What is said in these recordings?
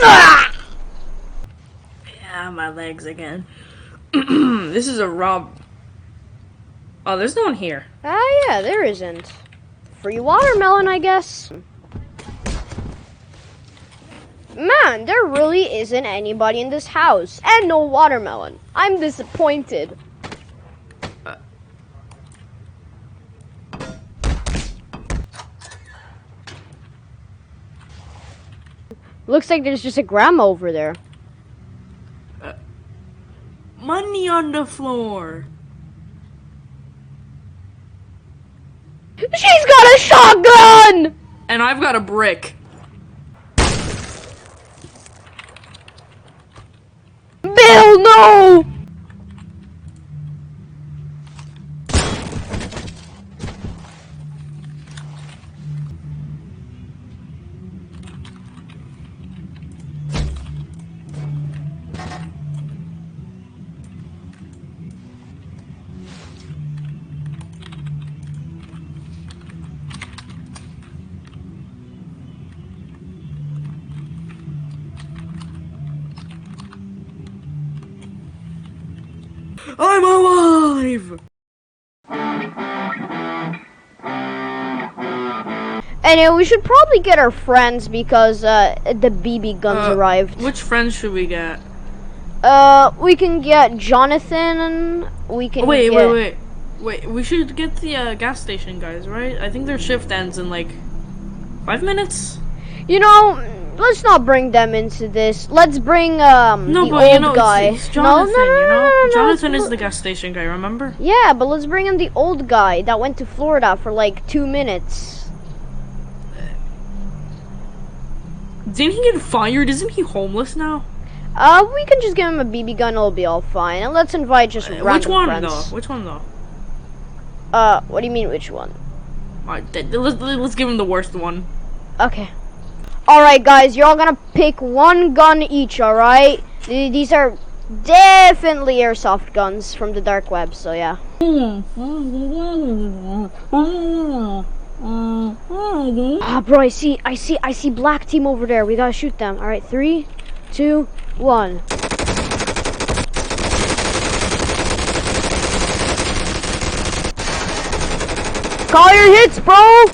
Ah! Yeah, my legs again. This is a rob. Oh, there's no one here. Ah, yeah, there isn't. Free watermelon, I guess. Man, there really isn't anybody in this house. And no watermelon. I'm disappointed. Looks like there's just a grandma over there. Money on the floor. She's got a shotgun! And I've got a brick. Bill, no! I'm alive! Anyway, we should probably get our friends because the BB guns arrived. Which friends should we get? We can get Jonathan and we can Wait, we should get the gas station guys, right? I think their shift ends in like 5 minutes. You know, let's not bring them into this. Let's bring the old guy. It's Jonathan, no. Jonathan is the gas station guy, remember? Yeah, but let's bring in the old guy that went to Florida for like 2 minutes. Didn't he get fired? Isn't he homeless now? We can just give him a BB gun, it'll be all fine. And let's invite just random Which one friends. though? Which one though? What do you mean which one? Let's give him the worst one. Okay. Alright guys, you're all gonna pick one gun each, alright? These are definitely airsoft guns from the dark web, so yeah. Ah, bro, I see black team over there. We gotta shoot them. Alright, 3, 2, 1. Call your hits, bro!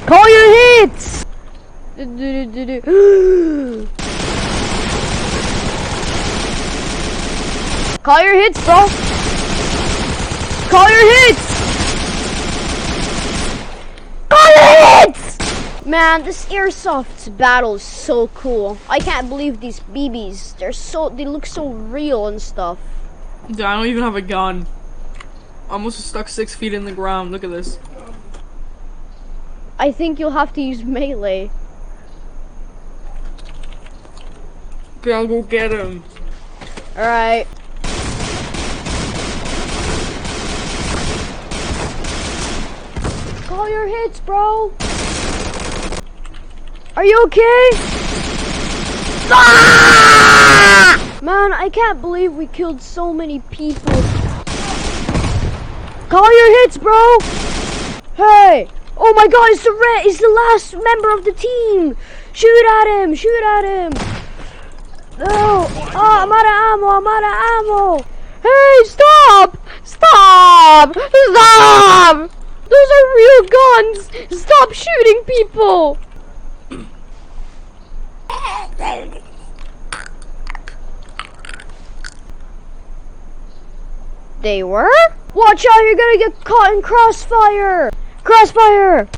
Call your hits! Call your hits, bro! Call your hits! Call your hits! Man, this airsoft battle is so cool. I can't believe these BBs. They look so real and stuff. Dude, I don't even have a gun. Almost stuck 6 feet in the ground. Look at this. I think you'll have to use melee. Okay, I'll go get him. Alright. Call your hits, bro. Are you okay? Ah! Man, I can't believe we killed so many people. Call your hits, bro. Hey. Oh my god, it's the last member of the team. Shoot at him. Shoot at him. No. Oh, I'm out of ammo. Hey, stop. Stop. Stop. Those are real guns. Stop shooting people. They were? Watch out, you're gonna get caught in crossfire. Crossfire.